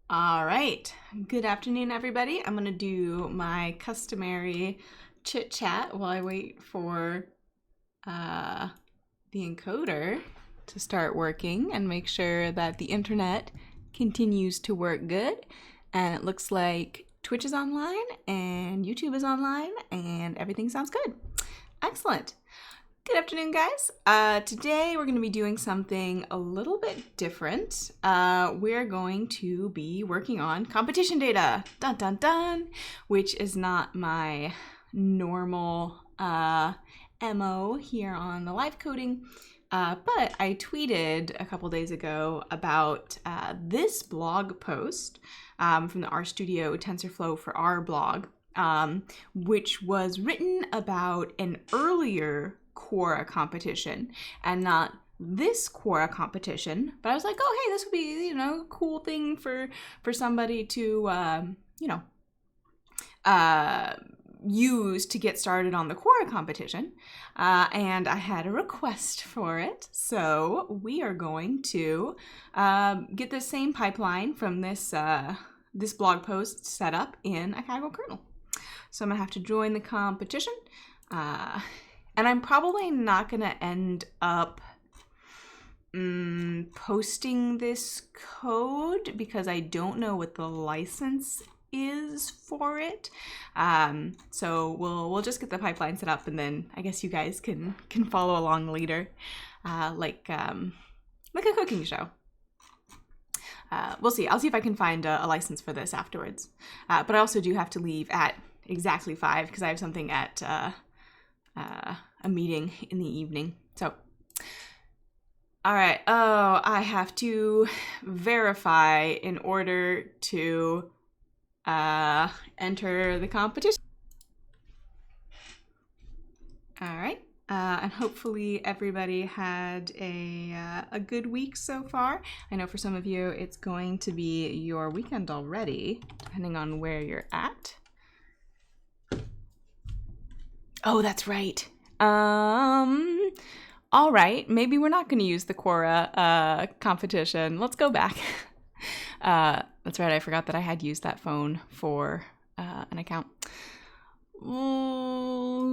All right, good afternoon, everybody. I'm gonna do my customary chit chat while I wait for the encoder to start working and make sure that the internet continues to work good. And it looks like Twitch is online and YouTube is online and everything sounds good. Excellent. Good afternoon, guys. Today we're going to be doing something a little bit different. We're going to be working on competition data, dun dun dun, which is not my normal MO here on the live coding. But I tweeted a couple days ago about this blog post from the RStudio Tensorflow for R blog, which was written about an earlier Korra competition and not this Korra competition. But I was like, oh, hey, this would be, a cool thing for somebody to, use to get started on the Korra competition. And I had a request for it. So we are going to get the same pipeline from this, this blog post set up in a Kaggle kernel. So I'm going to have to join the competition. And I'm probably not going to end up posting this code because I don't know what the license is for it. So we'll just get the pipeline set up, and then I guess you guys can follow along later, like a cooking show. We'll see. I'll see if I can find a license for this afterwards. But I also do have to leave at exactly 5 because I have something at a meeting in the evening. So, all right. Oh, I have to verify in order to enter the competition. All right. And hopefully everybody had a good week so far. I know for some of you it's going to be your weekend already, depending on where you're at. Oh, that's right. All right, maybe we're not going to use the Quora competition. Let's go back. That's right, I forgot that I had used that phone for an account.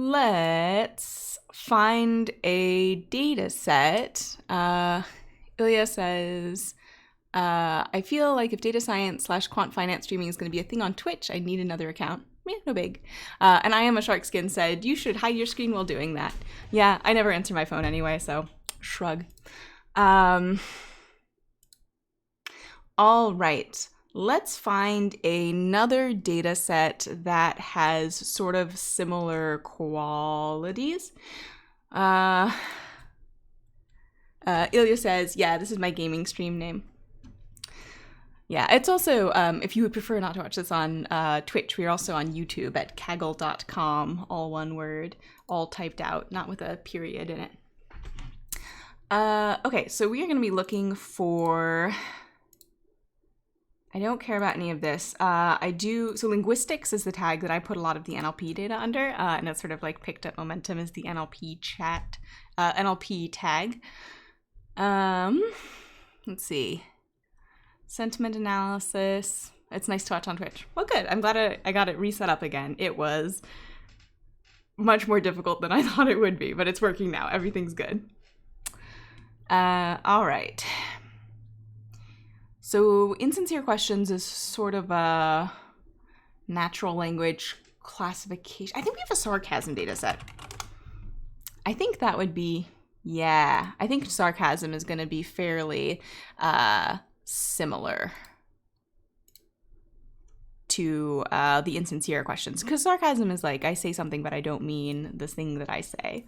Let's find a data set. Ilya says, I feel like if data science / quant finance streaming is going to be a thing on Twitch, I need another account. Yeah, no big. And I am a shark skin said, you should hide your screen while doing that. Yeah, I never answer my phone anyway, so shrug. All right, let's find another data set that has sort of similar qualities. Ilya says, yeah, this is my gaming stream name. Yeah, it's also, if you would prefer not to watch this on Twitch, we're also on YouTube at kaggle.com, all one word, all typed out, not with a period in it. Okay, so we are going to be looking for, I don't care about any of this. So linguistics is the tag that I put a lot of the NLP data under, and it's sort of like picked up momentum as the NLP NLP tag. Let's see. Sentiment analysis. It's nice to watch on Twitch. Well, good. I'm glad I got it reset up again. It was much more difficult than I thought it would be, but it's working now. Everything's good. All right. So insincere questions is sort of a natural language classification. I think we have a sarcasm data set. I think that would be, yeah. I think sarcasm is going to be fairly similar to the insincere questions, because sarcasm is like I say something but I don't mean the thing that I say.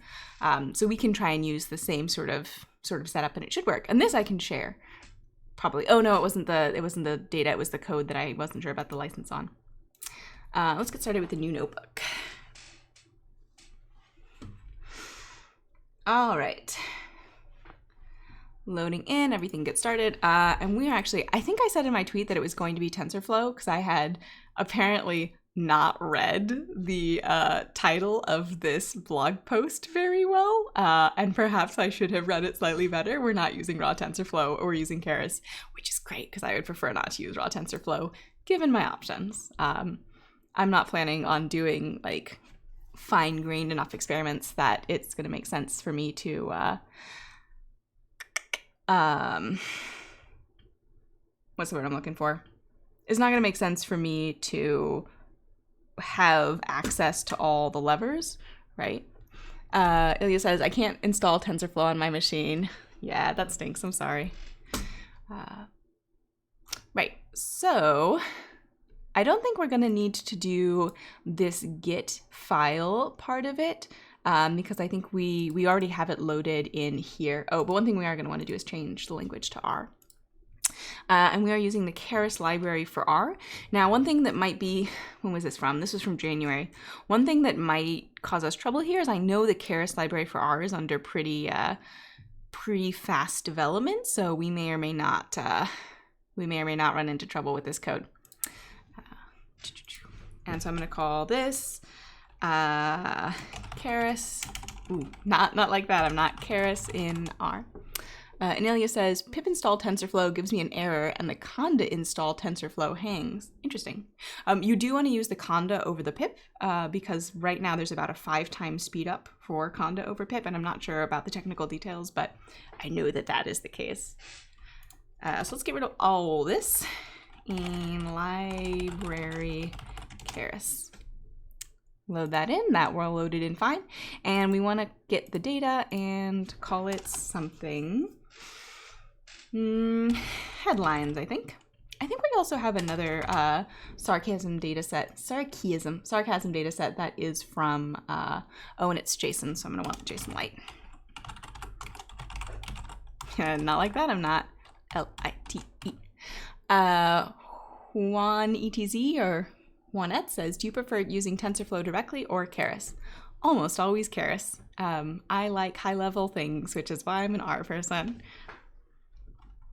So we can try and use the same sort of setup and it should work. And this I can share probably. Oh no, it wasn't the data, it was the code that I wasn't sure about the license on. Let's get started with the new notebook. All right. Loading in, everything gets started. And we are actually, I think I said in my tweet that it was going to be TensorFlow because I had apparently not read the title of this blog post very well, and perhaps I should have read it slightly better. We're not using raw TensorFlow, or we're using Keras, which is great because I would prefer not to use raw TensorFlow given my options. I'm not planning on doing like fine-grained enough experiments that it's going to make sense for me to what's the word I'm looking for? It's not going to make sense for me to have access to all the levers, right? Ilya says, I can't install TensorFlow on my machine. Yeah, that stinks. I'm sorry. Right. So I don't think we're going to need to do this get file part of it because I think we already have it loaded in here. Oh, but one thing we are going to want to do is change the language to R. And we are using the Keras library for R. Now, one thing that might be, when was this from? This was from January. One thing that might cause us trouble here is I know the Keras library for R is under pretty fast development, so we may or may not run into trouble with this code. And so I'm going to call this Keras. Ooh, not like that. I'm not Keras in R. And Ilya says, pip install TensorFlow gives me an error and the conda install TensorFlow hangs. Interesting. You do want to use the conda over the pip because right now there's about a 5-time speed up for conda over pip, and I'm not sure about the technical details, but I know that that is the case. So let's get rid of all this in library Keras. Load that in. That will load it in fine. And we want to get the data and call it something. Headlines, I think. I think we also have another sarcasm data set that is from, oh, and it's JSON, so I'm going to want JasonLight. Not like that, I'm not. L-I-T-E. Juan ETZ or Juanette says, do you prefer using TensorFlow directly or Keras? Almost always Keras. I like high-level things, which is why I'm an R person.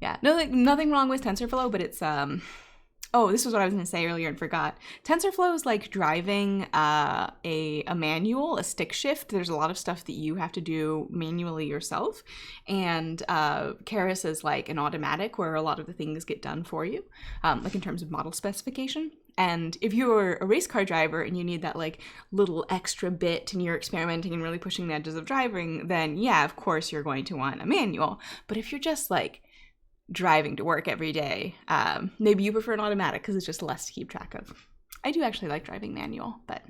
Yeah, nothing wrong with TensorFlow, but it's, oh, this was what I was going to say earlier and forgot. TensorFlow is like driving a manual, a stick shift. There's a lot of stuff that you have to do manually yourself. And Keras is like an automatic where a lot of the things get done for you, like in terms of model specification. And if you're a race car driver and you need that like little extra bit and you're experimenting and really pushing the edges of driving, then yeah, of course you're going to want a manual. But if you're just like driving to work every day, maybe you prefer an automatic because it's just less to keep track of. I do actually like driving manual, but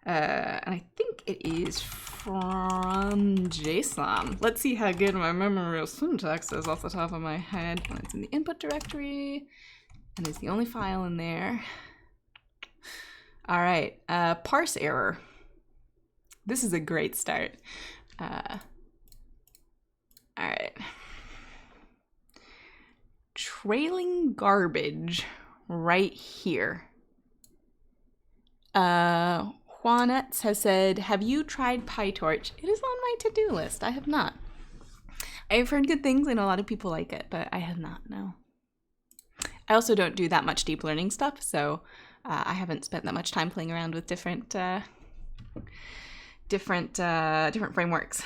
and I think it is from JSON. Let's see how good my memory of syntax is off the top of my head. And it's in the input directory, and it's the only file in there. All right, Parse Error. This is a great start. All right. Trailing garbage right here. Juanette has said, have you tried PyTorch? It is on my to-do list. I have not. I've heard good things. I know a lot of people like it, but I have not, no. I also don't do that much deep learning stuff, so I haven't spent that much time playing around with different frameworks.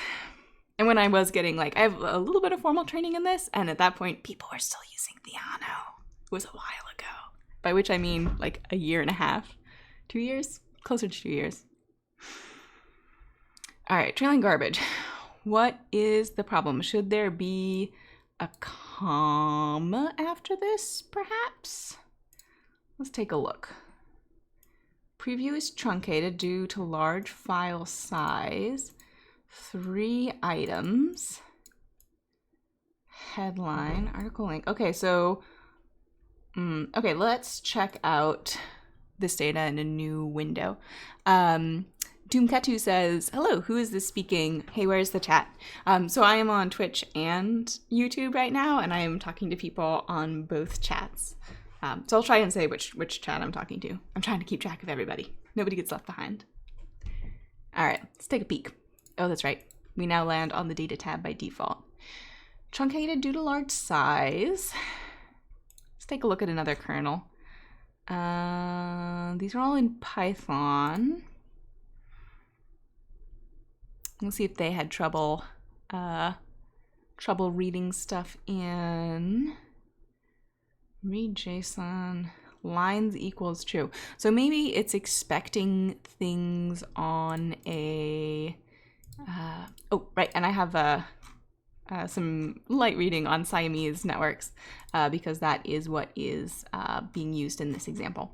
And when I was getting, like, I have a little bit of formal training in this, and at that point, people were still using Theano. It was a while ago. By which I mean, like, a year and a half. 2 years? Closer to 2 years. All right, trailing garbage. What is the problem? Should there be a comma after this, perhaps? Let's take a look. Preview is truncated due to large file size. 3 items. Headline, article link. Okay, so, okay, let's check out this data in a new window. Doomkatu says, hello, who is this speaking? Hey, where's the chat? So I am on Twitch and YouTube right now, and I am talking to people on both chats. So I'll try and say which chat I'm talking to. I'm trying to keep track of everybody. Nobody gets left behind. All right, let's take a peek. Oh, that's right. We now land on the data tab by default. Truncated due to large size. Let's take a look at another kernel. These are all in Python. Let's see if they had trouble reading stuff in read JSON lines equals true. So maybe it's expecting things on a oh, right, and I have some light reading on Siamese networks because that is what is being used in this example.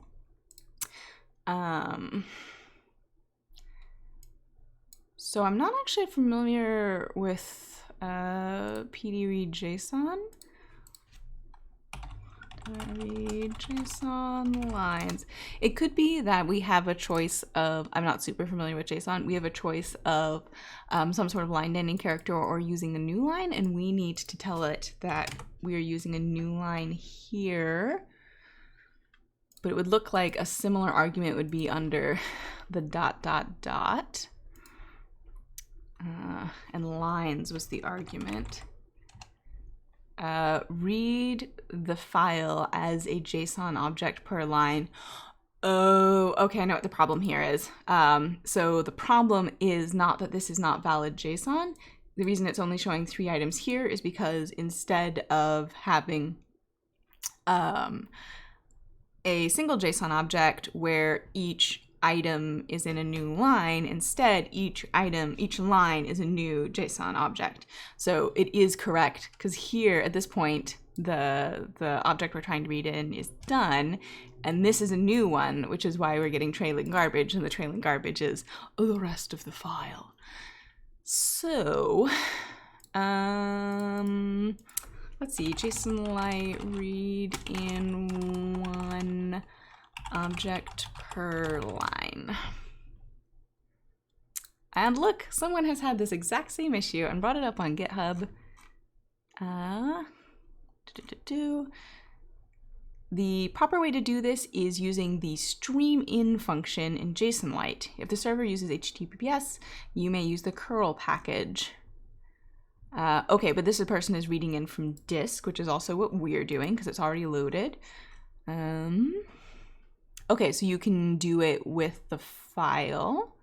So I'm not actually familiar with PD read JSON. Read JSON lines. It could be that we have a choice of, I'm not super familiar with JSON, we have a choice of some sort of line ending character or using a new line, and we need to tell it that we are using a new line here. But it would look like a similar argument would be under the ... And lines was the argument. Read the file as a JSON object per line. Oh, okay, I know what the problem here is. So the problem is not that this is not valid JSON. The reason it's only showing 3 items here is because instead of having a single JSON object where each item is in a new line, instead each line is a new JSON object. So it is correct because here at this point the object we're trying to read in is done, and this is a new one, which is why we're getting trailing garbage, and the trailing garbage is the rest of the file. So let's see, JasonLight read in 1 object per line. And look, someone has had this exact same issue and brought it up on GitHub. The proper way to do this is using the stream in function in JasonLight. If the server uses HTTPS, you may use the curl package. Okay, but this person is reading in from disk, which is also what we're doing because it's already loaded. Okay, so you can do it with the file.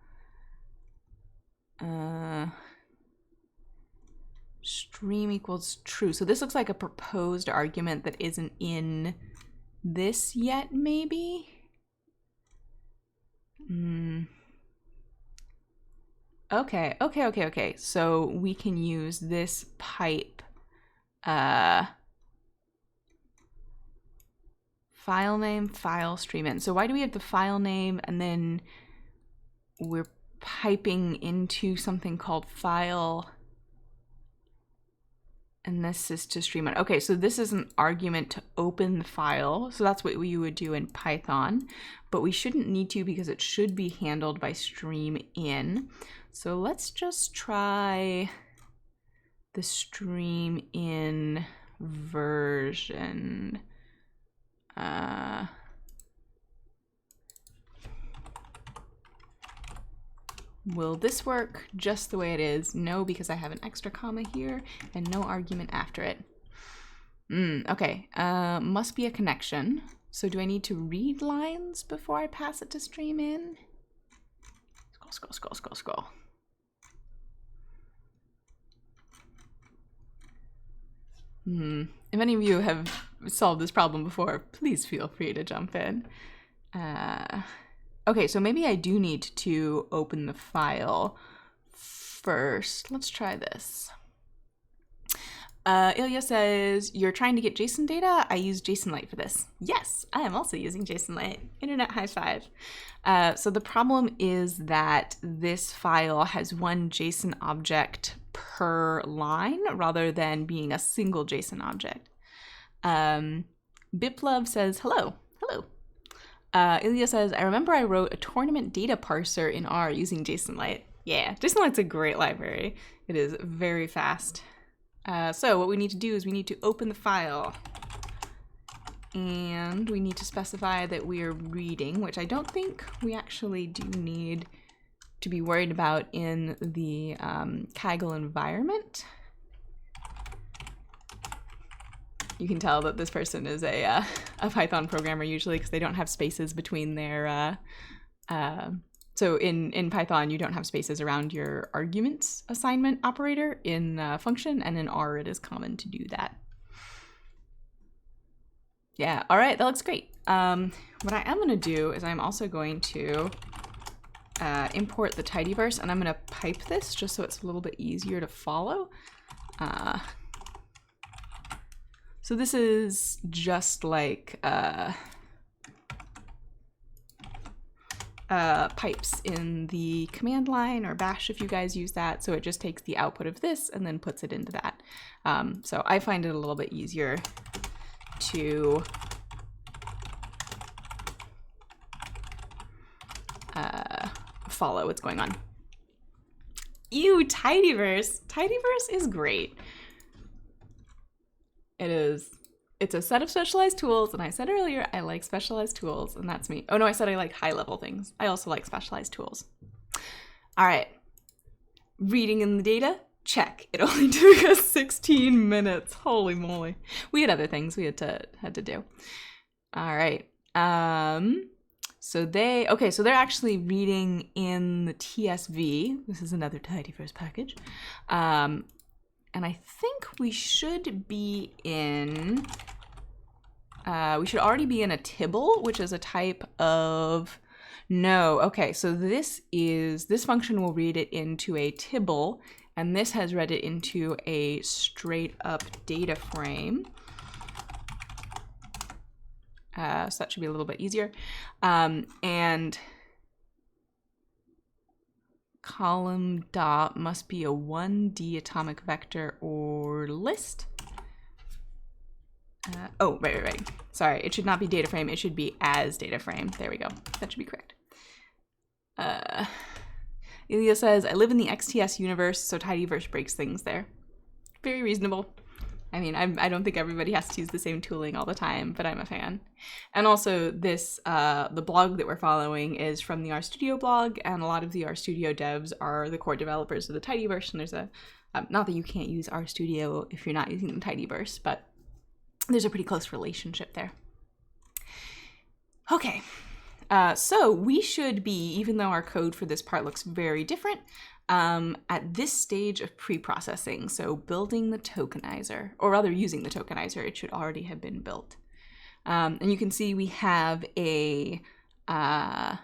Stream equals true. So this looks like a proposed argument that isn't in this yet, maybe? Okay. So we can use this pipe file name, file stream in. So why do we have the file name and then we're piping into something called file, and this is to stream in? Okay, so this is an argument to open the file. So that's what we would do in Python, but we shouldn't need to because it should be handled by stream in. So let's just try the stream in version. Will this work just the way it is? No, because I have an extra comma here and no argument after it. Okay, must be a connection. So do I need to read lines before I pass it to stream in? Scroll. If any of you have solved this problem before, please feel free to jump in. Okay, so maybe I do need to open the file first. Let's try this. Ilya says, you're trying to get JSON data? I use JasonLight for this. Yes, I am also using JasonLight. Internet high five. So the problem is that this file has 1 JSON object per line rather than being a single JSON object. Biplove says, hello. Ilya says, I remember I wrote a tournament data parser in R using JasonLight. Yeah, JasonLight's a great library. It is very fast. So what we need to do is we need to open the file. And we need to specify that we are reading, which I don't think we actually do need to be worried about in the Kaggle environment. You can tell that this person is a Python programmer usually because they don't have spaces between their, so in Python, you don't have spaces around your arguments assignment operator in function, and in R it is common to do that. Yeah, all right, that looks great. What I am gonna do is I'm also going to import the TidyVerse, and I'm gonna pipe this just so it's a little bit easier to follow. So this is just like pipes in the command line or bash if you guys use that. So it just takes the output of this and then puts it into that. So I find it a little bit easier to follow what's going on. Ew, TidyVerse. TidyVerse is great. It's a set of specialized tools, and I said earlier I like specialized tools, and that's me. Oh no, I said I like high-level things. I also like specialized tools. All right, reading in the data, check. It only took us 16 minutes. Holy moly. We had other things we had to do. All right. So they're actually reading in the TSV. This is another TidyVerse package. And I think we should be in, we should already be in a tibble, which is a type of, no, okay, so this function will read it into a tibble, and this has read it into a straight up data frame. So that should be a little bit easier. And column dot must be a 1D atomic vector or list. Oh, right. Sorry, it should not be data frame. It should be as data frame. There we go. That should be correct. Ilya says, I live in the XTS universe, so TidyVerse breaks things there. Very reasonable. I mean, I don't think everybody has to use the same tooling all the time, but I'm a fan. And also this, the blog that we're following is from the RStudio blog, and a lot of the RStudio devs are the core developers of the TidyVerse, and there's a, not that you can't use RStudio if you're not using the TidyVerse, but there's a pretty close relationship there. Okay, so we should be, even though our code for this part looks very different, at this stage of pre-processing, so building the tokenizer, or rather using the tokenizer, it should already have been built. And you can see we have a data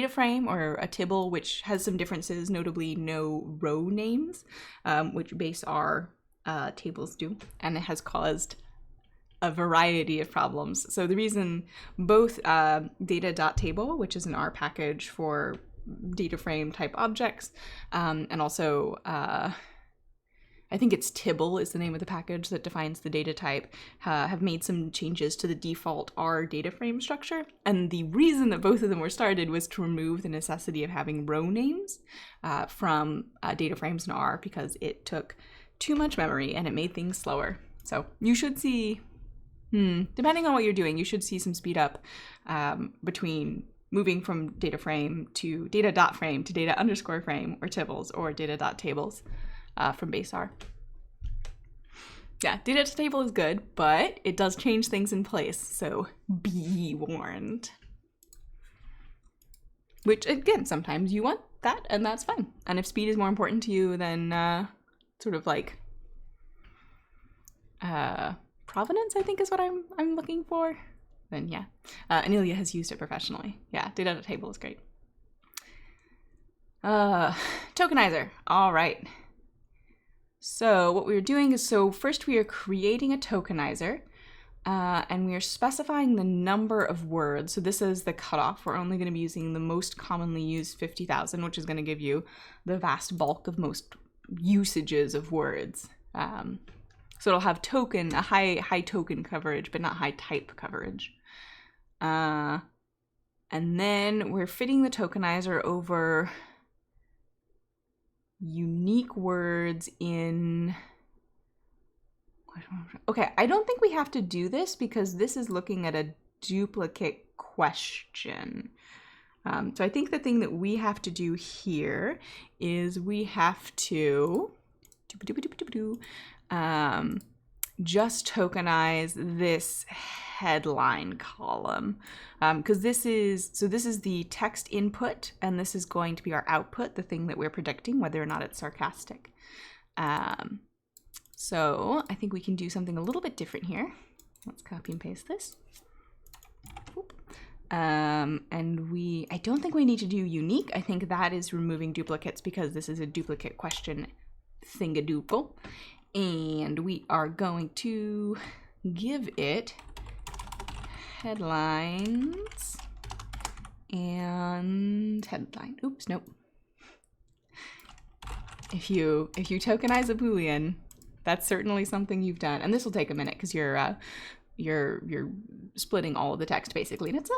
frame or a tibble, which has some differences, notably no row names, which base R tables do, and it has caused a variety of problems. So the reason both data.table, which is an R package for data frame type objects, and also I think it's Tibble is the name of the package that defines the data type, have made some changes to the default R data frame structure. And the reason that both of them were started was to remove the necessity of having row names from data frames in R, because it took too much memory and it made things slower. So you should see, depending on what you're doing, you should see some speed up between moving from data frame to data.frame to data_frame, or tibbles, or data.tables from base R. Yeah, data.table is good, but it does change things in place, so be warned. Which, again, sometimes you want that, and that's fine. And if speed is more important to you than sort of like provenance, I think is what I'm looking for, then yeah. Anelia has used it professionally. Yeah, data.table is great. Tokenizer, all right. So what we are doing is, so first we are creating a tokenizer, and we are specifying the number of words. So this is the cutoff. We're only going to be using the most commonly used 50,000, which is going to give you the vast bulk of most usages of words. So it'll have token, a high token coverage, but not high type coverage. And then we're fitting the tokenizer over unique words in, okay, I don't think we have to do this because this is looking at a duplicate question. So I think the thing that we have to do here is we have to just tokenize this headline column, because this is the text input, and this is going to be our output, the thing that we're predicting, whether or not it's sarcastic. So I think we can do something a little bit different here. Let's copy and paste this. And I don't think we need to do unique. I think that is removing duplicates because this is a duplicate question thingadoodle. And we are going to give it headlines and headline. Oops, nope. If you tokenize a Boolean, that's certainly something you've done. And this will take a minute because you're splitting all of the text basically. And it's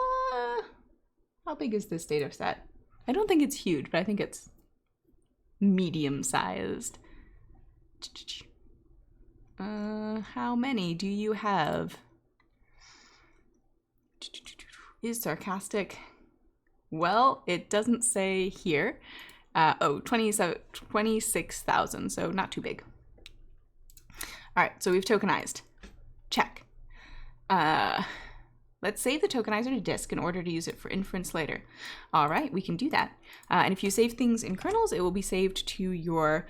how big is this data set? I don't think it's huge, but I think it's medium sized. How many do you have? Is sarcastic? Well, it doesn't say here. 26,000, so not too big. All right, so we've tokenized. Check. Let's save the tokenizer to disk in order to use it for inference later. All right, we can do that. And if you save things in kernels, it will be saved to your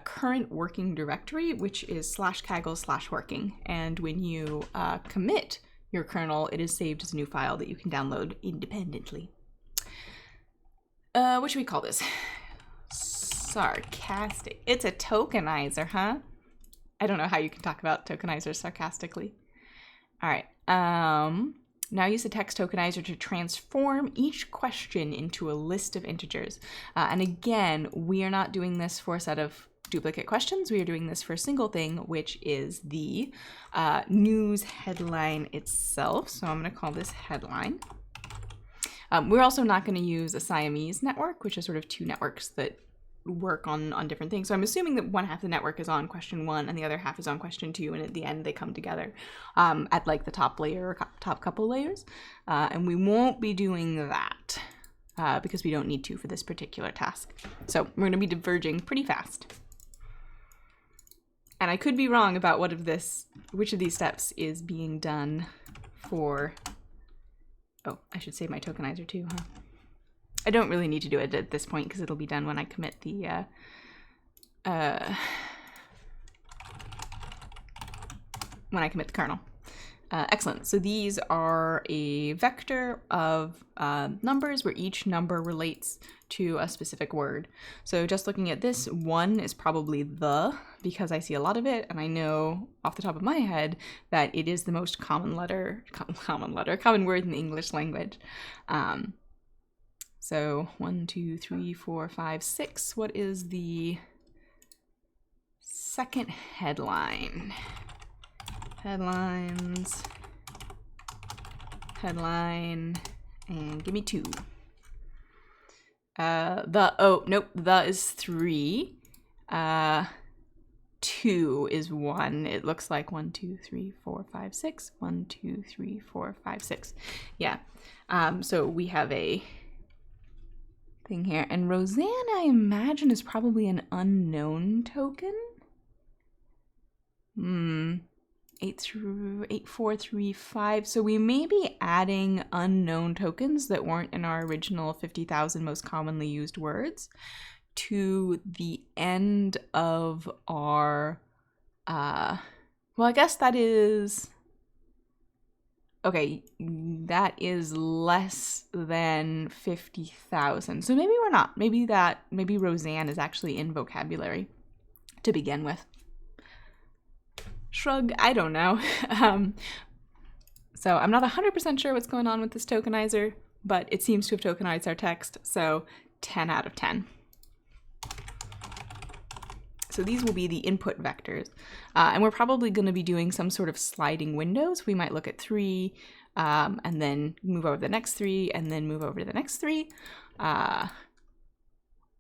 current working directory, which is /Kaggle/working. And when you commit your kernel, it is saved as a new file that you can download independently. What should we call this? Sarcastic. It's a tokenizer, huh? I don't know how you can talk about tokenizers sarcastically. All right. Now use the text tokenizer to transform each question into a list of integers. And again, we are not doing this for a set of duplicate questions. We are doing this for a single thing, which is the news headline itself. So I'm going to call this headline. We're also not going to use a Siamese network, which is sort of two networks that work on different things. So I'm assuming that one half of the network is on question 1 and the other half is on question 2, and at the end they come together at like the top layer or top couple layers. And we won't be doing that because we don't need to for this particular task. So we're going to be diverging pretty fast. And I could be wrong about which of these steps is being done for. Oh, I should save my tokenizer too, huh? I don't really need to do it at this point because it'll be done when I commit the kernel. Excellent. So these are a vector of numbers where each number relates to a specific word. So just looking at this, 1 is probably the, because I see a lot of it, and I know off the top of my head that it is the most common word in the English language. So 1, 2, 3, 4, 5, 6. What is the second headline? Headlines, headline, and give me 2. The is 3. 2 is 1. It looks like 1, 2, 3, 4, 5, 6. 1, 2, 3, 4, 5, 6. Yeah. So we have a thing here. And Roseanne, I imagine, is probably an unknown token. 8435. So we may be adding unknown tokens that weren't in our original 50,000 most commonly used words to the end of our, well, I guess that is, okay, that is less than 50,000. So maybe we're not. Maybe Roseanne is actually in vocabulary to begin with. Shrug, I don't know. So I'm not 100% sure what's going on with this tokenizer, but it seems to have tokenized our text, so 10 out of 10. So these will be the input vectors. And we're probably going to be doing some sort of sliding windows. We might look at 3, and then move over to the next 3, and then move over to the next 3.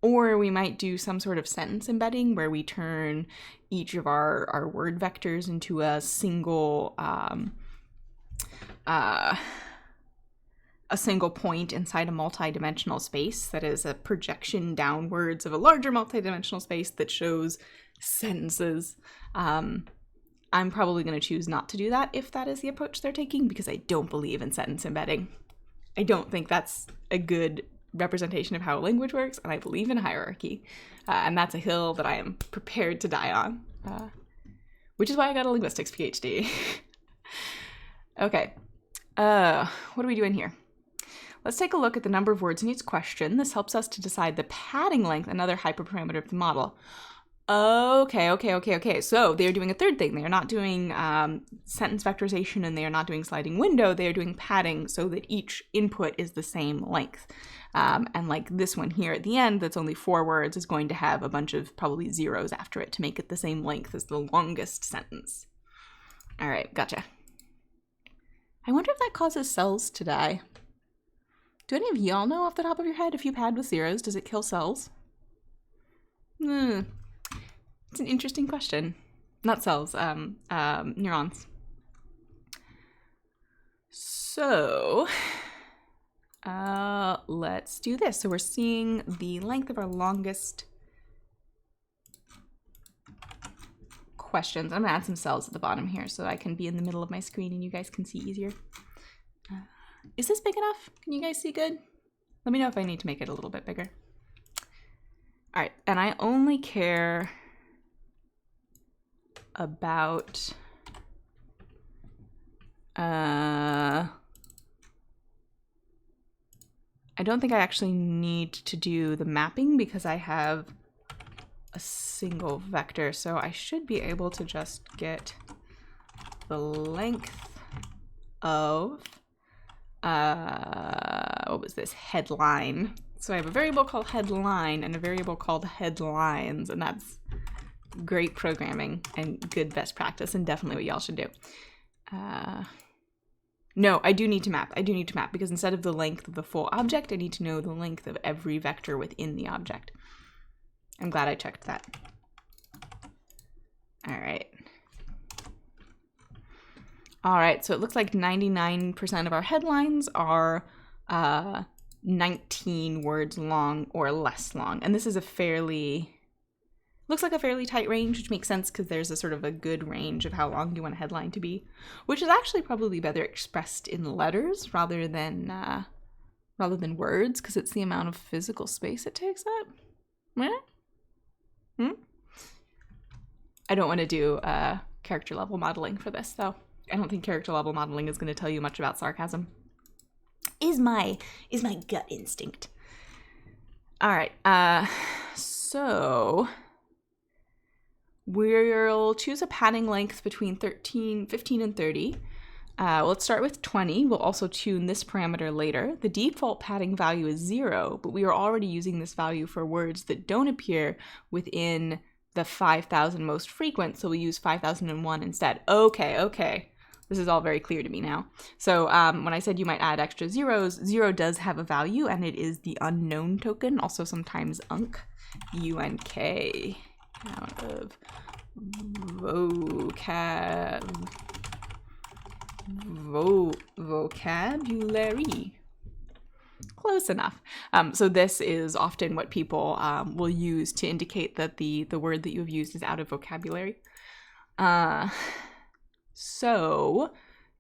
Or we might do some sort of sentence embedding where we turn each of our word vectors into a single point inside a multi-dimensional space that is a projection downwards of a larger multi-dimensional space that shows sentences. I'm probably going to choose not to do that if that is the approach they're taking, because I don't believe in sentence embedding. I don't think that's a good representation of how a language works, and I believe in hierarchy. And that's a hill that I am prepared to die on, which is why I got a linguistics PhD. Okay, what are we doing here? Let's take a look at the number of words in each question. This helps us to decide the padding length, another hyperparameter of the model. Okay. So they're doing a third thing. They are not doing sentence vectorization, and they are not doing sliding window. They are doing padding so that each input is the same length. And like this one here at the end, that's only 4 words, is going to have a bunch of probably zeros after it to make it the same length as the longest sentence. All right, gotcha. I wonder if that causes cells to die. Do any of y'all know off the top of your head if you pad with zeros, does it kill cells? It's an interesting question. Not cells, neurons. So, let's do this. So we're seeing the length of our longest questions. I'm gonna add some cells at the bottom here so I can be in the middle of my screen and you guys can see easier. Is this big enough? Can you guys see good? Let me know if I need to make it a little bit bigger. All right, and I only care about I don't think I actually need to do the mapping because I have a single vector, so I should be able to just get the length of what was this, headline. So I have a variable called headline and a variable called headlines, and that's great programming and good best practice and definitely what y'all should do. No, I do need to map. I do need to map because instead of the length of the full object, I need to know the length of every vector within the object. I'm glad I checked that. All right. All right, so it looks like 99% of our headlines are 19 words long or less long. And this is a looks like a fairly tight range, which makes sense because there's a sort of a good range of how long you want a headline to be, which is actually probably better expressed in letters rather than words, because it's the amount of physical space it takes up. I don't want to do character level modeling for this, though. I don't think character level modeling is going to tell you much about sarcasm. Is my gut instinct. All right, so we'll choose a padding length between 15 and 30. Let's start with 20. We'll also tune this parameter later. The default padding value is 0, but we are already using this value for words that don't appear within the 5,000 most frequent, so we use 5,001 instead. Okay. This is all very clear to me now. So when I said you might add extra zeros, 0 does have a value, and it is the unknown token, also sometimes UNK, UNK, out of vocabulary. Close enough. So this is often what people will use to indicate that the word that you have used is out of vocabulary. So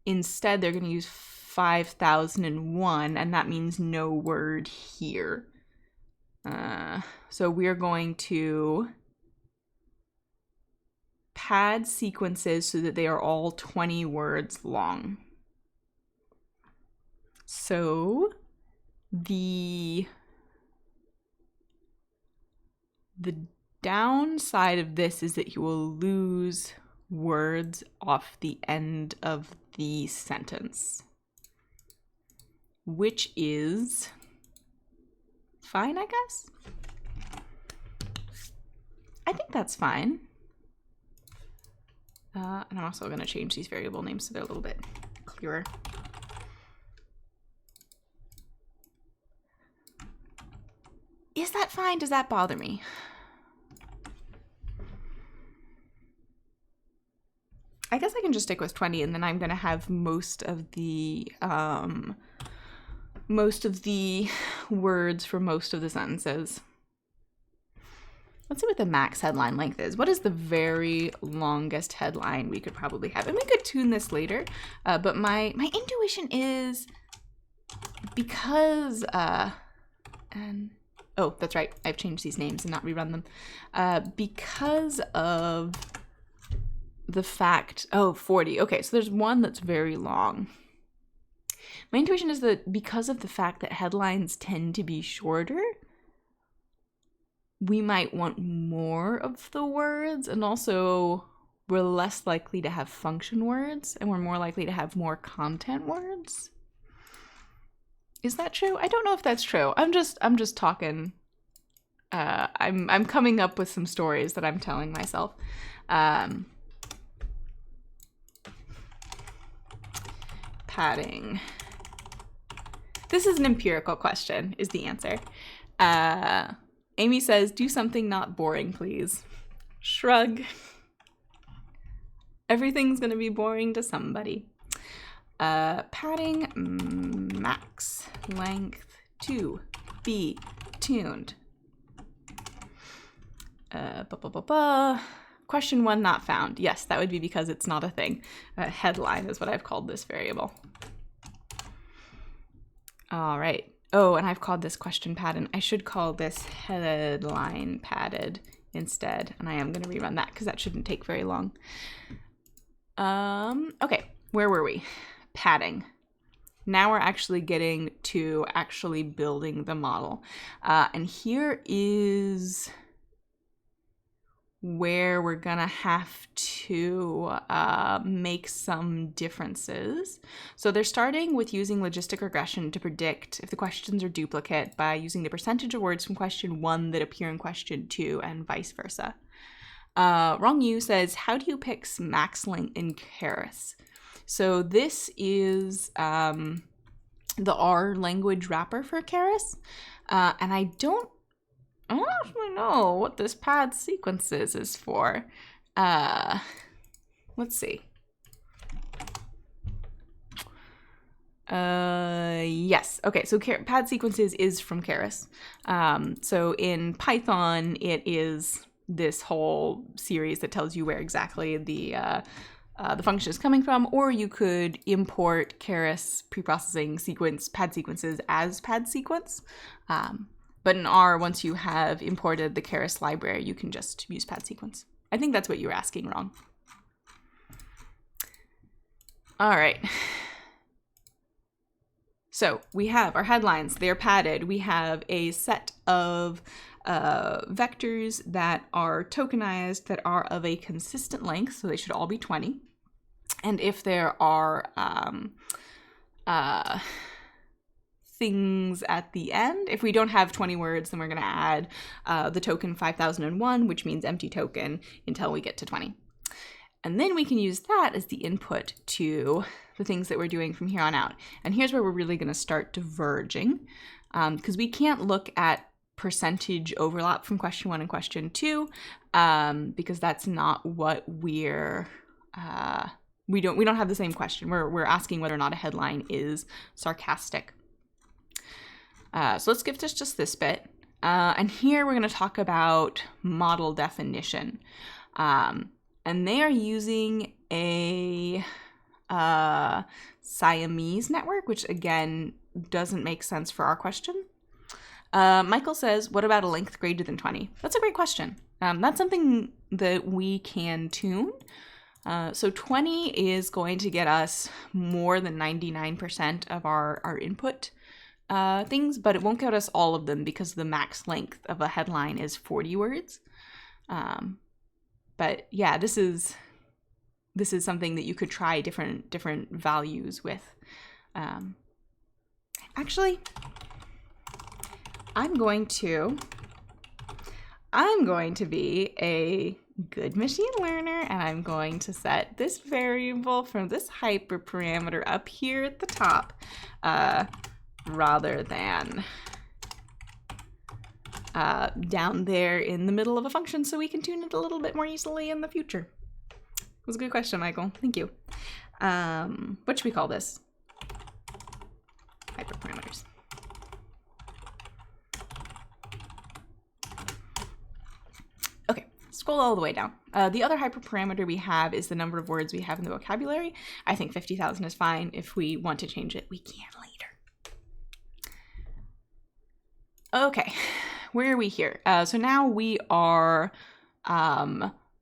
instead they're going to use 5,001, and that means no word here. So we're going to pad sequences so that they are all 20 words long. So the downside of this is that you will lose words off the end of the sentence, which is fine, I guess. I think that's fine. And I'm also going to change these variable names so they're a little bit clearer. Is that fine? Does that bother me? I guess I can just stick with 20, and then I'm going to have most of the words for most of the sentences. Let's see what the max headline length is. What is the very longest headline we could probably have? And we could tune this later, but my intuition is because, and oh, that's right, I've changed these names and not rerun them. Because of the fact, oh, 40. Okay, so there's one that's very long. My intuition is that because of the fact that headlines tend to be shorter, we might want more of the words, and also we're less likely to have function words, and we're more likely to have more content words. Is that true? I don't know if that's true. I'm just talking. I'm coming up with some stories that I'm telling myself. Padding. This is an empirical question, is the answer. Amy says, do something not boring, please. Shrug. Everything's gonna be boring to somebody. Padding max length to be tuned. Question 1 not found. Yes, that would be because it's not a thing. Headline is what I've called this variable. All right. Oh, and I've called this question padded. I should call this headline padded instead. And I am going to rerun that because that shouldn't take very long. Okay, where were we? Padding. Now we're actually getting to actually building the model. And here is where we're gonna have to make some differences. So they're starting with using logistic regression to predict if the questions are duplicate by using the percentage of words from question 1 that appear in question 2 and vice versa. Wrong You says, how do you pick max length in Keras? So this is the R language wrapper for Keras, and I don't actually know what this pad sequences is for. Let's see. Yes. Okay, so pad sequences is from Keras. So in Python, it is this whole series that tells you where exactly the function is coming from, or you could import Keras preprocessing sequence pad sequences as pad sequence. But in R, once you have imported the Keras library, you can just use pad sequence. I think that's what you were asking, wrong. All right. So we have our headlines, they're padded. We have a set of vectors that are tokenized that are of a consistent length, so they should all be 20. And if there are things at the end, if we don't have 20 words, then we're going to add the token 5001, which means empty token, until we get to 20. And then we can use that as the input to the things that we're doing from here on out. And here's where we're really going to start diverging, because we can't look at percentage overlap from question 1 and question 2, because that's not what we're we don't have the same question. We're asking whether or not a headline is sarcastic. So let's skip just this bit. And here we're going to talk about model definition. And they are using a Siamese network, which again doesn't make sense for our question. Michael says, what about a length greater than 20? That's a great question. That's something that we can tune. So 20 is going to get us more than 99% of our input things, but it won't get us all of them because the max length of a headline is 40 words. But yeah, this is something that you could try different values with. Actually, I'm going to be a good machine learner, and I'm going to set this variable from this hyperparameter up here at the top, rather than down there in the middle of a function, so we can tune it a little bit more easily in the future. It was a good question, Michael. Thank you. What should we call this? scroll all the way down. The other hyperparameter we have is the number of words we have in the vocabulary. I think 50,000 is fine. If we want to change it, we can later. Okay, where are we here? So now we are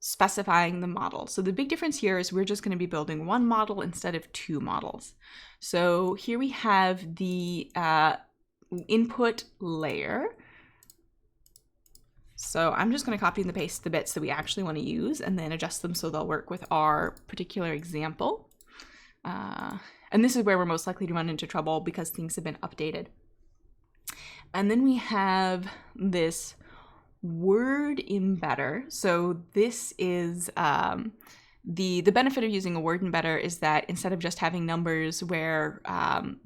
specifying the model. So the big difference here is we're just going to be building one model instead of two models. So here we have the input layer. So I'm just going to copy and paste the bits that we actually want to use and then adjust them so they'll work with our particular example. And this is where we're most likely to run into trouble because things have been updated. And then we have this word embedder. So this is the benefit of using a word embedder is that instead of just having numbers where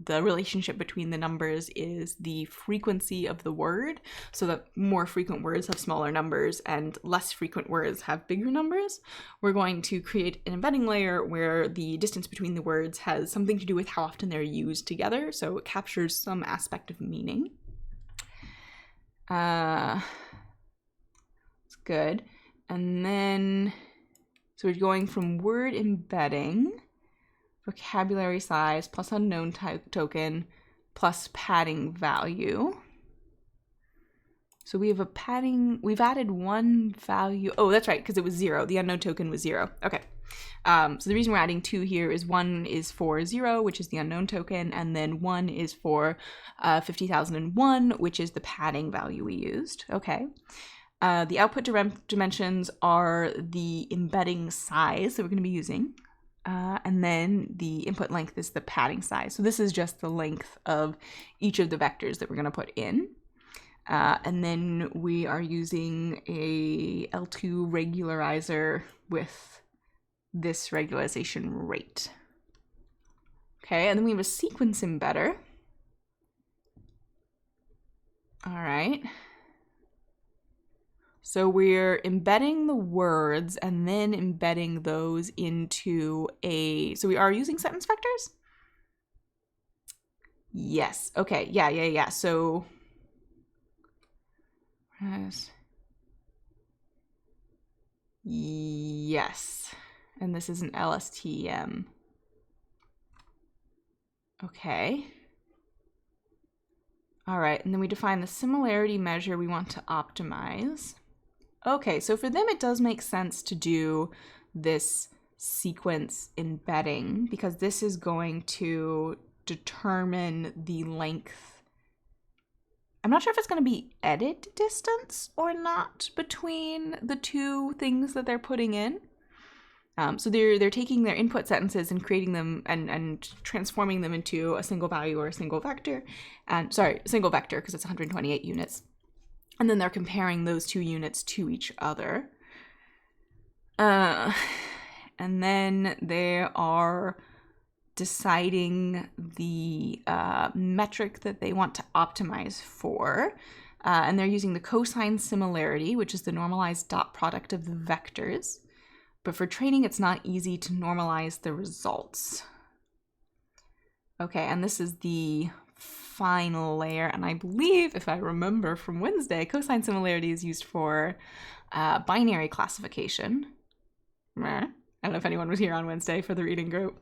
the relationship between the numbers is the frequency of the word, so that more frequent words have smaller numbers and less frequent words have bigger numbers, we're going to create an embedding layer where the distance between the words has something to do with how often they're used together, so it captures some aspect of meaning. It's good. And then so we're going from word embedding, vocabulary size plus unknown token plus padding value. So we have a padding, we've added one value. Oh, that's right, because it was 0. The unknown token was 0. Okay. So the reason we're adding 2 here is 1 is for 0, which is the unknown token, and then 1 is for 50,001, which is the padding value we used. Okay. The output dimensions are the embedding size that we're going to be using. And then the input length is the padding size. So this is just the length of each of the vectors that we're going to put in. And then we are using a L2 regularizer with this regularization rate. Okay, and then we have a sequence embedder. All right. So we're embedding the words and then embedding those into so we are using sentence vectors? Yes, okay, yeah. So, yes, and this is an LSTM. Okay. All right, and then we define the similarity measure we want to optimize. Okay, so for them, it does make sense to do this sequence embedding because this is going to determine the length. I'm not sure if it's going to be edit distance or not between the two things that they're putting in. So they're taking their input sentences and creating them and transforming them into a single value or a single vector. And sorry, single vector because it's 128 units. And then they're comparing those two units to each other. And then they are deciding the metric that they want to optimize for. And they're using the cosine similarity, which is the normalized dot product of the vectors. But for training, it's not easy to normalize the results. Okay, and this is the final layer, and I believe, if I remember from Wednesday, cosine similarity is used for binary classification. I don't know if anyone was here on Wednesday for the reading group.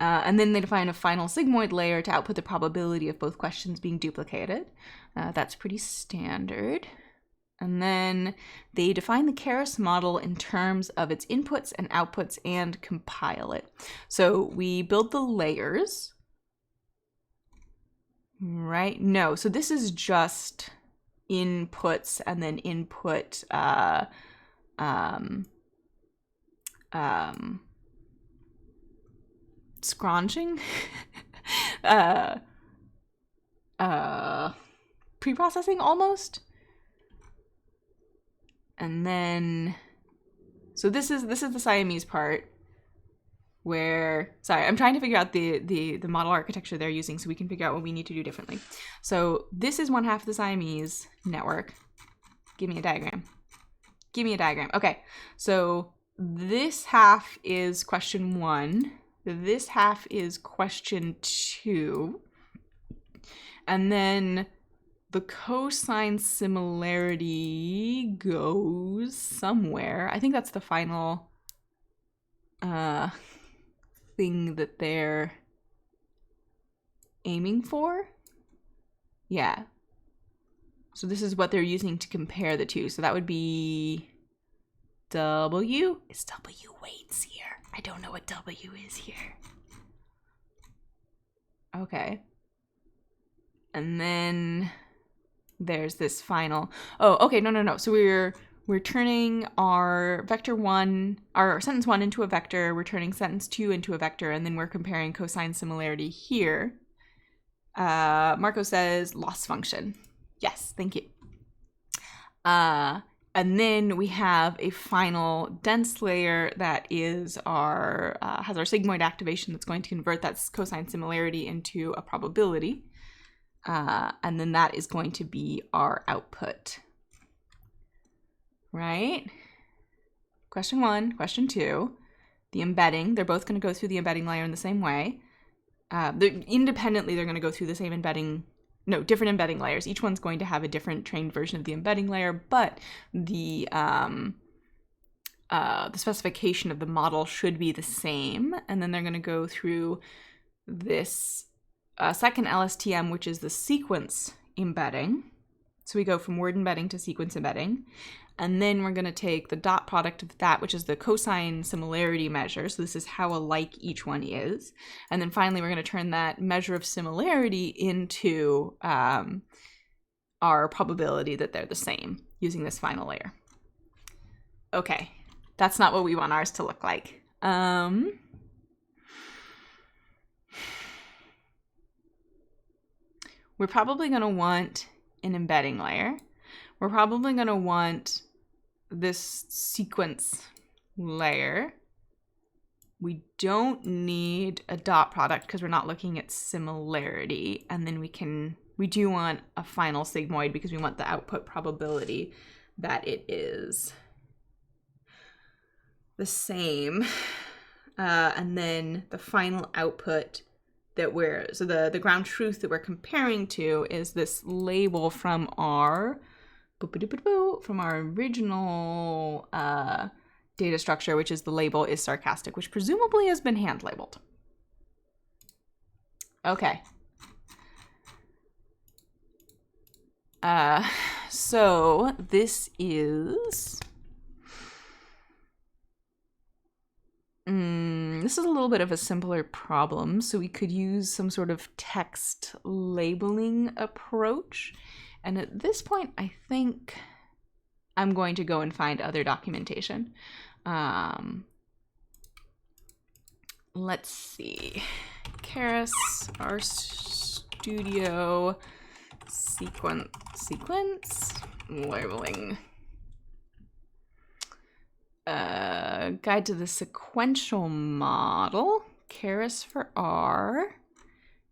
And then they define a final sigmoid layer to output the probability of both questions being duplicated. That's pretty standard. And then they define the Keras model in terms of its inputs and outputs and compile it. So we build the layers. Right? No. So this is just inputs and then input scrounging. Pre-processing almost. And then so this is the Siamese part. Where, sorry, I'm trying to figure out the model architecture they're using so we can figure out what we need to do differently. So this is one half of the Siamese network. Give me a diagram. Give me a diagram. Okay, so this half is question 1. This half is question 2. And then the cosine similarity goes somewhere. I think that's the final thing that they're aiming for. Yeah. So this is what they're using to compare the two. So that would be W. Is W weights here? I don't know what W is here. Okay. And then there's this final. Oh, okay. No. So we're turning our vector 1, our sentence 1 into a vector. We're turning sentence 2 into a vector, and then we're comparing cosine similarity here. Marco says loss function. Yes, thank you. And then we have a final dense layer that is our has our sigmoid activation that's going to convert that cosine similarity into a probability. And then that is going to be our output. Right? Question 1, question 2. The embedding, they're both going to go through the embedding layer in the same way. Independently, they're going to go through the same embedding, no, different embedding layers. Each one's going to have a different trained version of the embedding layer, but the specification of the model should be the same. And then they're going to go through this second LSTM, which is the sequence embedding. So we go from word embedding to sequence embedding. And then we're going to take the dot product of that, which is the cosine similarity measure. So this is how alike each one is. And then finally, we're going to turn that measure of similarity into our probability that they're the same using this final layer. Okay, that's not what we want ours to look like. We're probably going to want an embedding layer. We're probably going to want this sequence layer. We don't need a dot product because we're not looking at similarity. And then we do want a final sigmoid because we want the output probability that it is the same. And then the final output that so the ground truth that we're comparing to is this label from our original data structure, which is the label is sarcastic, which presumably has been hand labeled. Okay. So this is this is a little bit of a simpler problem, so we could use some sort of text labeling approach. And at this point, I think I'm going to go and find other documentation. Let's see. Keras, RStudio, sequence, labeling. Guide to the sequential model, Keras for R,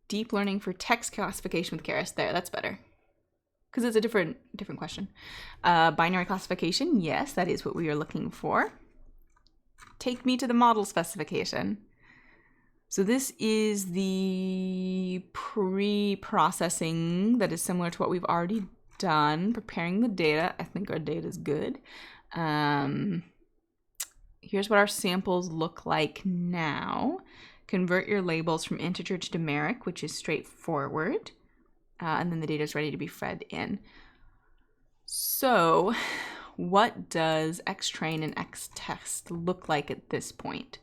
deep learning for text classification with Keras. There, that's better. Because it's a different question. Binary classification, yes, that is what we are looking for. Take me to the model specification. So this is the pre-processing that is similar to what we've already done, preparing the data. I think our data is good. Here's what our samples look like now. Convert your labels from integer to numeric, which is straightforward. And then the data is ready to be fed in. So what does xtrain and xtest look like at this point?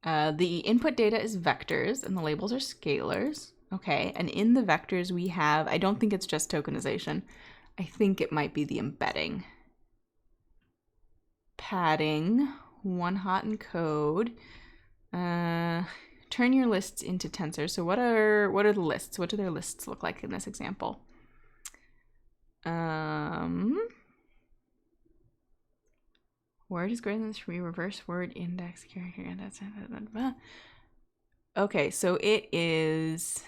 The input data is vectors and the labels are scalars. Okay, and in the vectors we have, I don't think it's just tokenization. I think it might be the embedding. Padding, one hot encode. Turn your lists into tensors. So what are the lists? What do their lists look like in this example? Word is greater than 3, reverse word index character index. Okay, so it is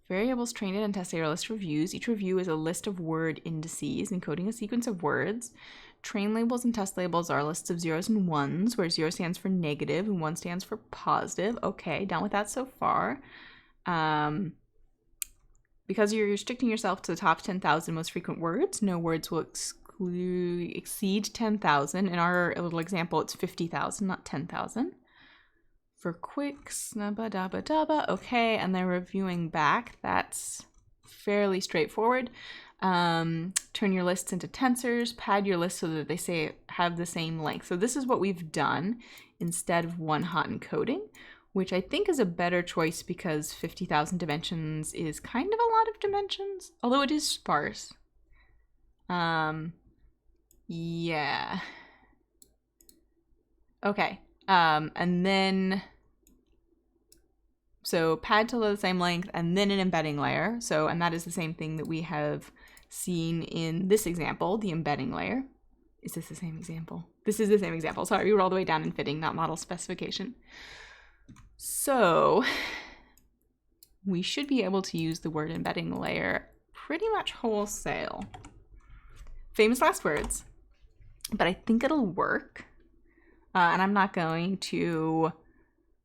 variables trained and tested are list reviews. Each review is a list of word indices encoding a sequence of words. Train labels and test labels are lists of zeros and ones, where 0 stands for negative and 1 stands for positive. Okay, done with that so far. Because you're restricting yourself to the top 10,000 most frequent words, no words will exceed 10,000. In our little example, it's 50,000, not 10,000. For quick, snubba dabba dabba. Okay, and they're reviewing back. That's fairly straightforward. Turn your lists into tensors, pad your lists so that they have the same length. So this is what we've done instead of one-hot encoding, which I think is a better choice because 50,000 dimensions is kind of a lot of dimensions, although it is sparse. Yeah. Okay. And then, so pad to the same length and then an embedding layer. So, and that is the same thing that we have seen in this example, the embedding layer. Is this the same example? This is the same example. Sorry, we were all the way down in fitting, not model specification. So we should be able to use the word embedding layer pretty much wholesale. Famous last words, but I think it'll work. And I'm not going to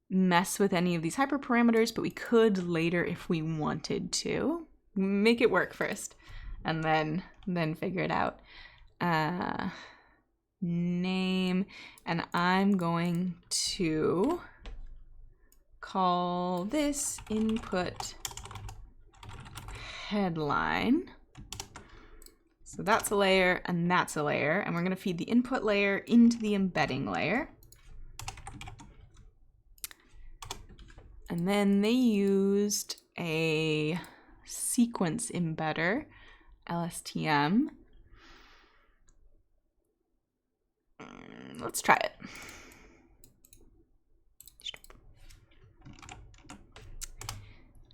mess with any of these hyperparameters, but we could later if we wanted to. Make it work first and then figure it out. Name, and I'm going to call this input headline. So that's a layer and that's a layer, and we're going to feed the input layer into the embedding layer. And then they used a sequence embedder, LSTM. Let's try it.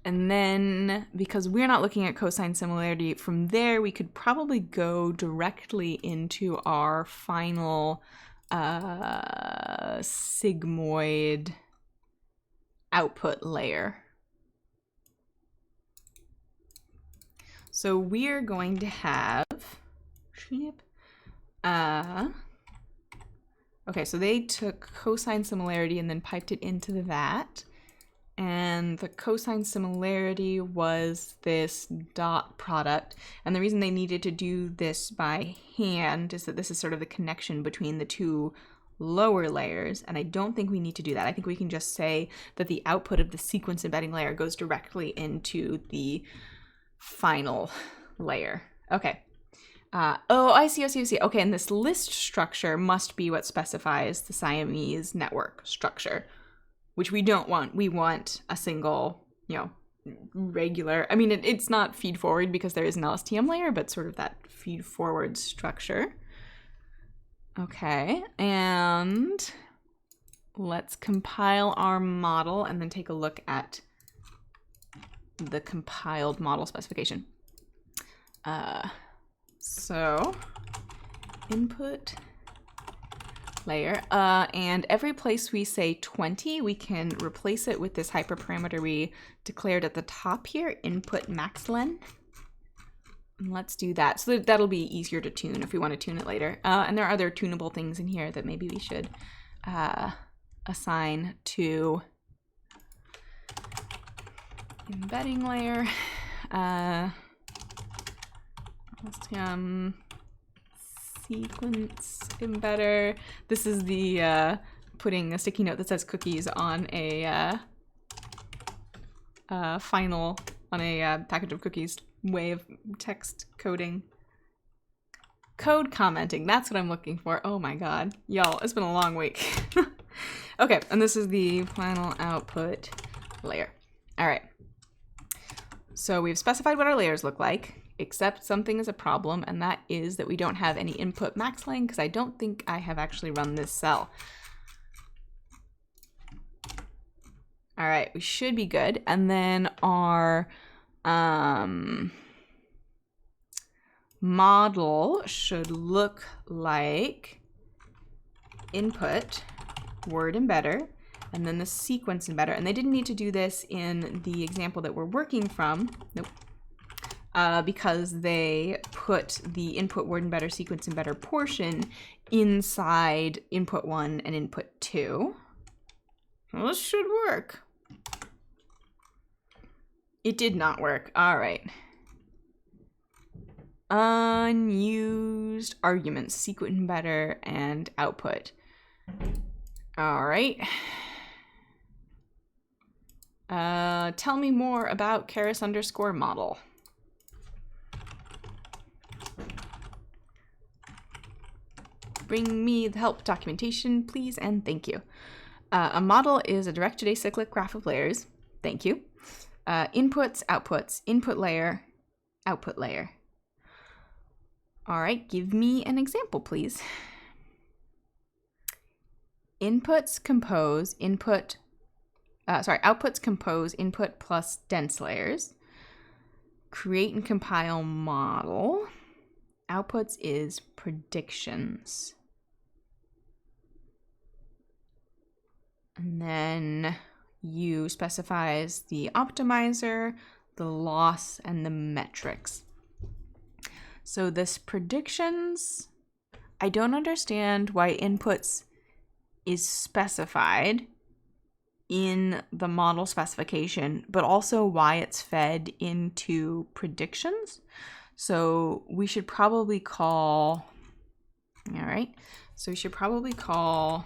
And then, because we're not looking at cosine similarity, from there we could probably go directly into our final sigmoid output layer. So we're going to have, okay, so they took cosine similarity and then piped it into that. And the cosine similarity was this dot product. And the reason they needed to do this by hand is that this is sort of the connection between the two lower layers. And I don't think we need to do that. I think we can just say that the output of the sequence embedding layer goes directly into the final layer. Okay. Oh, I see. Okay, and this list structure must be what specifies the Siamese network structure, which we don't want. We want a single, regular, I mean, it's not feed forward because there is an LSTM layer, but sort of that feed forward structure. Okay, and let's compile our model and then take a look at the compiled model specification. So input layer, and every place we say 20, we can replace it with this hyperparameter we declared at the top here, input maxlen. And let's do that. So that'll be easier to tune if we want to tune it later. And there are other tunable things in here that maybe we should assign to embedding layer. LSTM sequence embedder. This is the putting a sticky note that says cookies on a package of cookies way of text coding. Code commenting, that's what I'm looking for. Oh my god. Y'all, it's been a long week. Okay, and this is the final output layer. All right. So we've specified what our layers look like, except something is a problem, and that is that we don't have any input maxlen because I don't think I have actually run this cell. All right, we should be good. And then our model should look like input word embedder and then the sequence embedder. And they didn't need to do this in the example that we're working from. Nope. because they put the input word embedder sequence embedder portion inside input 1 and input 2. Well, this should work. It did not work. All right. Unused arguments, sequence embedder and output. All right. Tell me more about Keras underscore model. Bring me the help documentation, please, and thank you. A model is a directed acyclic graph of layers. Thank you. Inputs, outputs, input layer, output layer. All right, give me an example, please. Outputs compose input plus dense layers. Create and compile model. Outputs is predictions. And then U specifies the optimizer, the loss, and the metrics. So this predictions, I don't understand why inputs is specified in the model specification, but also why it's fed into predictions. So we should probably call, all right, so we should probably call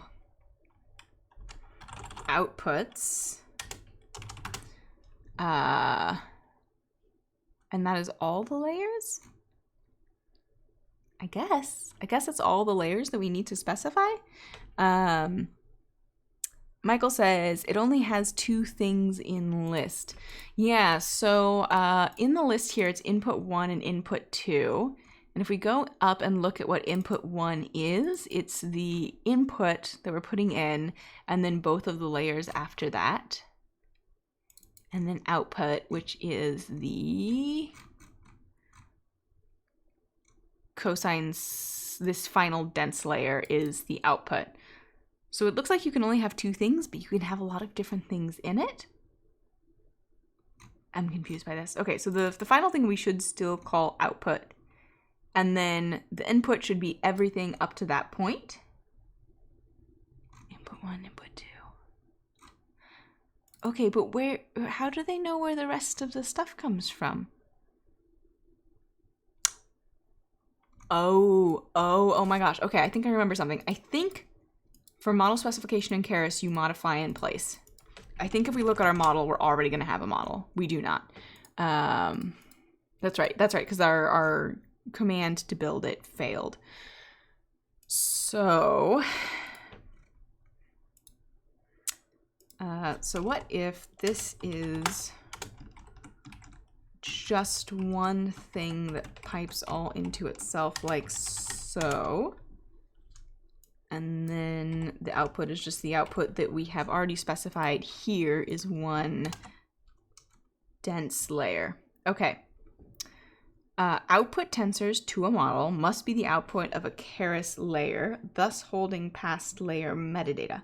outputs, and that is all the layers? I guess it's all the layers that we need to specify. Michael says it only has 2 things in list. Yeah, so in the list here, it's input 1 and input 2. And if we go up and look at what input 1 is, it's the input that we're putting in, and then both of the layers after that. And then output, which is the cosines, this final dense layer is the output. So it looks like you can only have 2 things, but you can have a lot of different things in it. I'm confused by this. Okay, so the final thing we should still call output. And then the input should be everything up to that point. Input 1, input 2. Okay, but how do they know where the rest of the stuff comes from? Oh my gosh. Okay, I think I remember something. I think for model specification in Keras, you modify in place. I think if we look at our model, we're already going to have a model. We do not. That's right, because our command to build it failed. So what if this is just one thing that pipes all into itself like so, and then the output is just the output that we have already specified here is one dense layer. Okay. Output tensors to a model must be the output of a Keras layer, thus holding past layer metadata.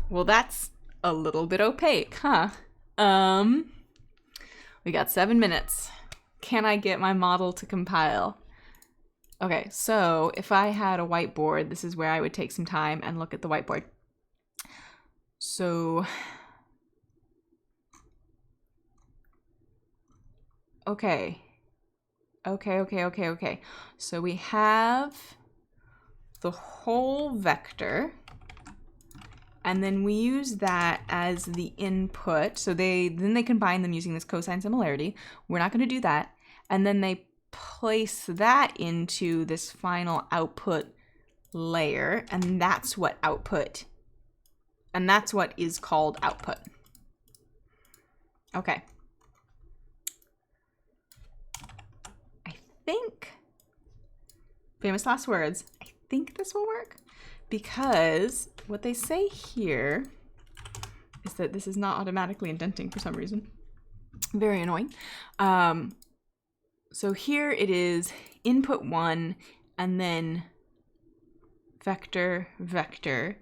Well, that's a little bit opaque, huh? We got 7 minutes. Can I get my model to compile? Okay, so if I had a whiteboard, this is where I would take some time and look at the whiteboard. So, okay. So we have the whole vector, and then we use that as the input. So then they combine them using this cosine similarity. We're not going to do that. And then they place that into this final output layer, and that's what output, and that's what is called output. Okay. I think, famous last words, I think this will work, because what they say here is that this is not automatically indenting for some reason. Very annoying. So here it is input 1 and then vector, vector,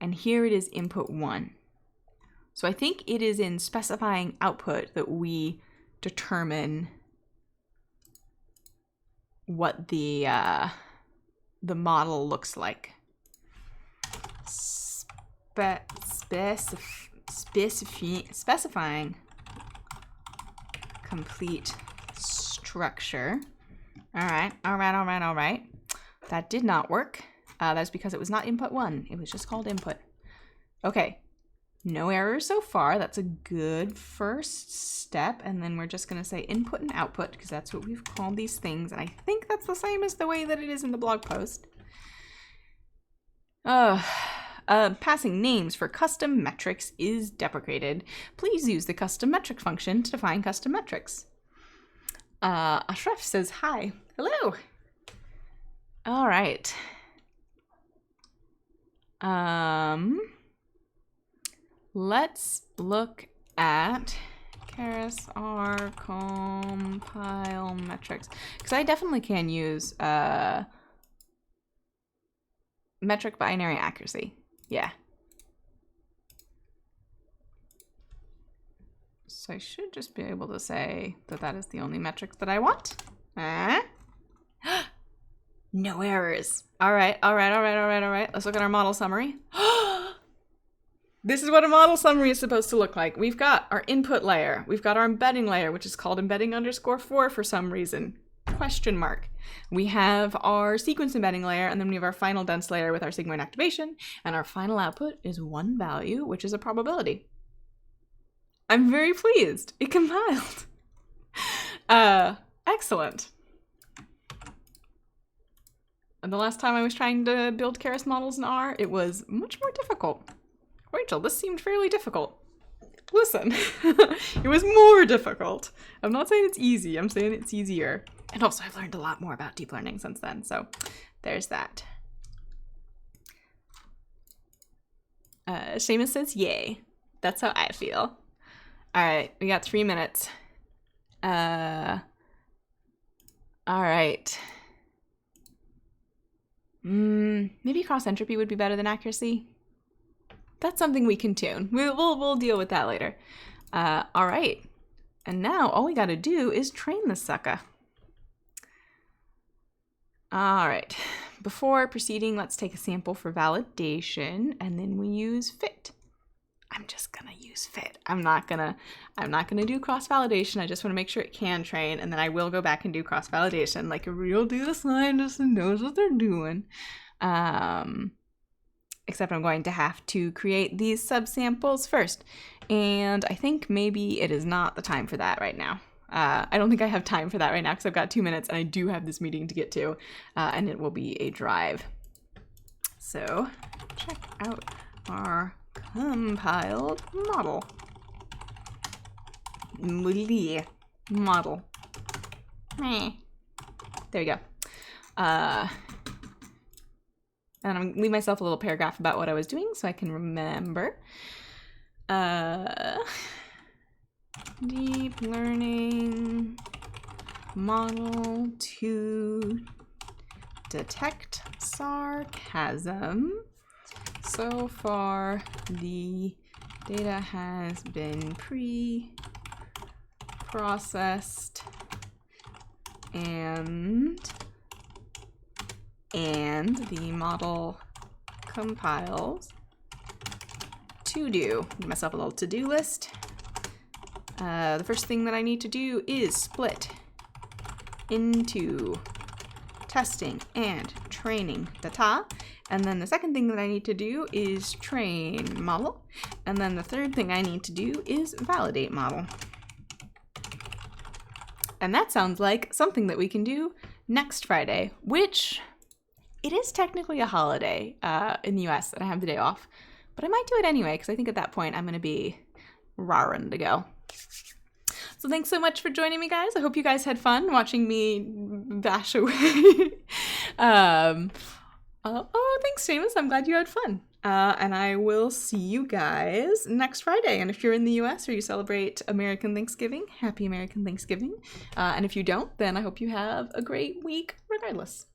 and here it is input 1. So I think it is in specifying output that we determine what the model looks like. Specifying complete structure. All right. That did not work. That's because it was not input 1. It was just called input. Okay. No errors so far. That's a good first step. And then we're just going to say input and output because that's what we've called these things. And I think that's the same as the way that it is in the blog post. Passing names for custom metrics is deprecated. Please use the custom metric function to define custom metrics. Ashraf says hi. Hello. All right. Let's look at Keras R compile metrics because I definitely can use metric binary accuracy. Yeah. So I should just be able to say that that is the only metric that I want. No errors. All right. Let's look at our model summary. This is what a model summary is supposed to look like. We've got our input layer. We've got our embedding layer, which is called embedding_4 for some reason. Question mark. We have our sequence embedding layer, and then we have our final dense layer with our sigmoid activation, and our final output is one value, which is a probability. I'm very pleased. It compiled. Excellent. And the last time I was trying to build Keras models in R, it was much more difficult. Rachel, this seemed fairly difficult. Listen, it was more difficult. I'm not saying it's easy, I'm saying it's easier. And also I've learned a lot more about deep learning since then, so there's that. Seamus says yay. That's how I feel. All right, we got 3 minutes. All right. Maybe cross entropy would be better than accuracy. That's something we can tune. We'll deal with that later. All right. And now all we got to do is train this sucker. All right. Before proceeding, let's take a sample for validation, and then we use fit. I'm just gonna use fit. I'm not gonna do cross validation. I just want to make sure it can train, and then I will go back and do cross validation like a real data scientist who knows what they're doing. Except I'm going to have to create these subsamples first, and I think maybe it is not the time for that right now. I don't think I have time for that right now because I've got 2 minutes and I do have this meeting to get to, and it will be a drive. So check out our compiled model. Model. There we go. And I'm going to leave myself a little paragraph about what I was doing so I can remember. Deep learning model to detect sarcasm. So far, the data has been pre-processed and the model compiles to do. Give myself a little to-do list. The first thing that I need to do is split into testing and training data. And then the second thing that I need to do is train model. And then the third thing I need to do is validate model. And that sounds like something that we can do next Friday, which it is technically a holiday in the US and I have the day off. But I might do it anyway because I think at that point I'm going to be raring to go. So thanks so much for joining me, guys. I hope you guys had fun watching me bash away. Oh, thanks, Seamus. I'm glad you had fun. And I will see you guys next Friday. And if you're in the US or you celebrate American Thanksgiving, happy American Thanksgiving. And if you don't, then I hope you have a great week regardless.